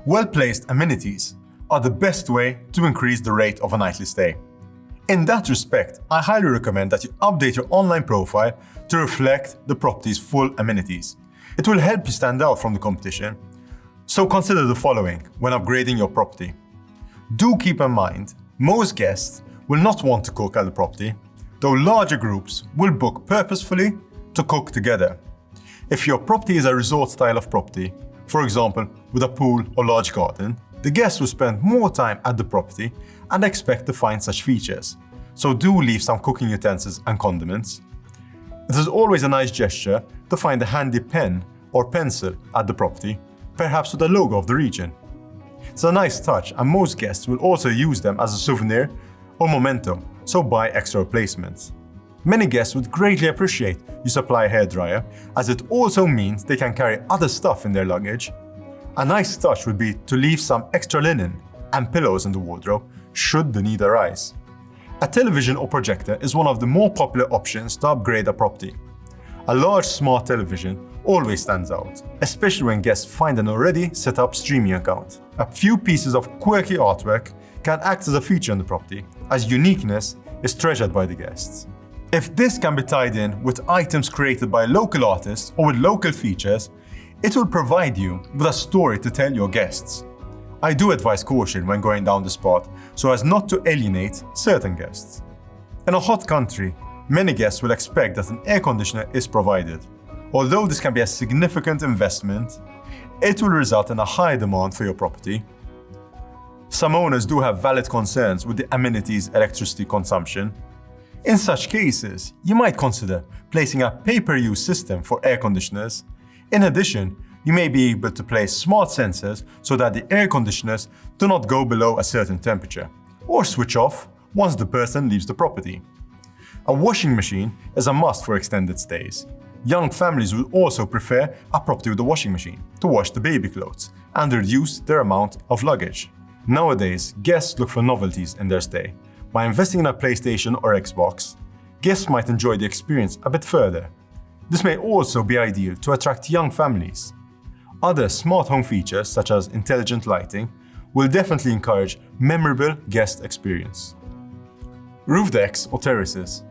Well-placed amenities are the best way to increase the rate of a nightly stay. In that respect, I highly recommend that you update your online profile to reflect the property's full amenities. It will help you stand out from the competition. So consider the following when upgrading your property. Do keep in mind, most guests will not want to cook at the property, though larger groups will book purposefully to cook together. If your property is a resort style of property, for example, with a pool or large garden, the guests will spend more time at the property and expect to find such features. So do leave some cooking utensils and condiments. It is always a nice gesture to find a handy pen or pencil at the property, perhaps with a logo of the region. It's a nice touch, and most guests will also use them as a souvenir or memento, so buy extra replacements. Many guests would greatly appreciate you supply a hairdryer, as it also means they can carry other stuff in their luggage. A nice touch would be to leave some extra linen and pillows in the wardrobe, should the need arise. A television or projector is one of the more popular options to upgrade a property. A large smart television always stands out, especially when guests find an already set up streaming account. A few pieces of quirky artwork can act as a feature in the property, as uniqueness is treasured by the guests. If this can be tied in with items created by local artists or with local features, it will provide you with a story to tell your guests. I do advise caution when going down the spot so as not to alienate certain guests. In a hot country, many guests will expect that an air conditioner is provided. Although this can be a significant investment, it will result in a high demand for your property. Some owners do have valid concerns with the amenity's electricity consumption. In such cases, you might consider placing a pay-per-use system for air conditioners. In addition, you may be able to place smart sensors so that the air conditioners do not go below a certain temperature, or switch off once the person leaves the property. A washing machine is a must for extended stays. Young families will also prefer a property with a washing machine to wash the baby clothes and reduce their amount of luggage. Nowadays, guests look for novelties in their stay. By investing in a PlayStation or Xbox, guests might enjoy the experience a bit further. This may also be ideal to attract young families. Other smart home features, such as intelligent lighting, will definitely encourage memorable guest experience. Roof decks or terraces.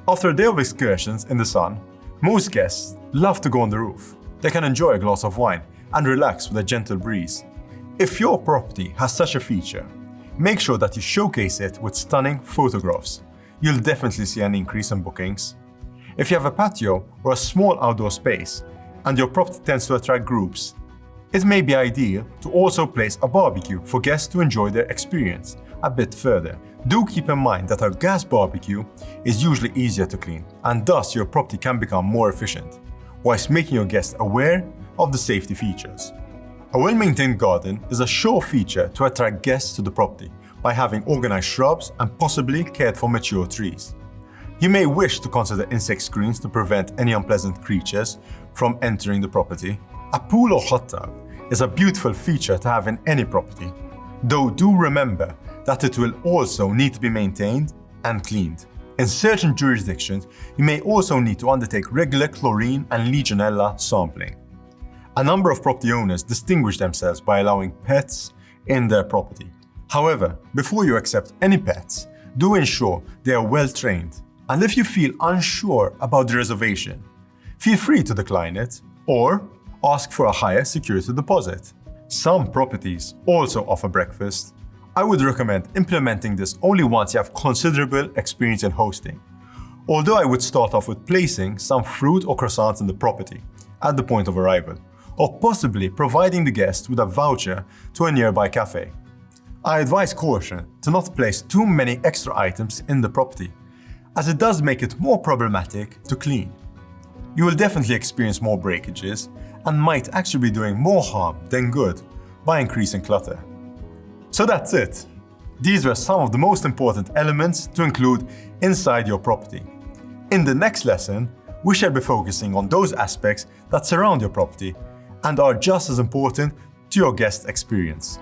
After a day of excursions in the sun, most guests love to go on the roof. They can enjoy a glass of wine and relax with a gentle breeze. If your property has such a feature, make sure that you showcase it with stunning photographs. You'll definitely see an increase in bookings. If you have a patio or a small outdoor space, and your property tends to attract groups, it may be ideal to also place a barbecue for guests to enjoy their experience a bit further. Do keep in mind that a gas barbecue is usually easier to clean, and thus your property can become more efficient, whilst making your guests aware of the safety features. A well-maintained garden is a sure feature to attract guests to the property by having organized shrubs and possibly cared for mature trees. You may wish to consider insect screens to prevent any unpleasant creatures from entering the property. A pool or hot tub is a beautiful feature to have in any property, though do remember that it will also need to be maintained and cleaned. In certain jurisdictions, you may also need to undertake regular chlorine and Legionella sampling. A number of property owners distinguish themselves by allowing pets in their property. However, before you accept any pets, do ensure they are well trained. And if you feel unsure about the reservation, feel free to decline it or ask for a higher security deposit. Some properties also offer breakfast. I would recommend implementing this only once you have considerable experience in hosting. Although I would start off with placing some fruit or croissants in the property at the point of arrival, or possibly providing the guest with a voucher to a nearby cafe. I advise caution to not place too many extra items in the property, as it does make it more problematic to clean. You will definitely experience more breakages and might actually be doing more harm than good by increasing clutter. So that's it. These were some of the most important elements to include inside your property. In the next lesson, we shall be focusing on those aspects that surround your property and are just as important to your guest experience.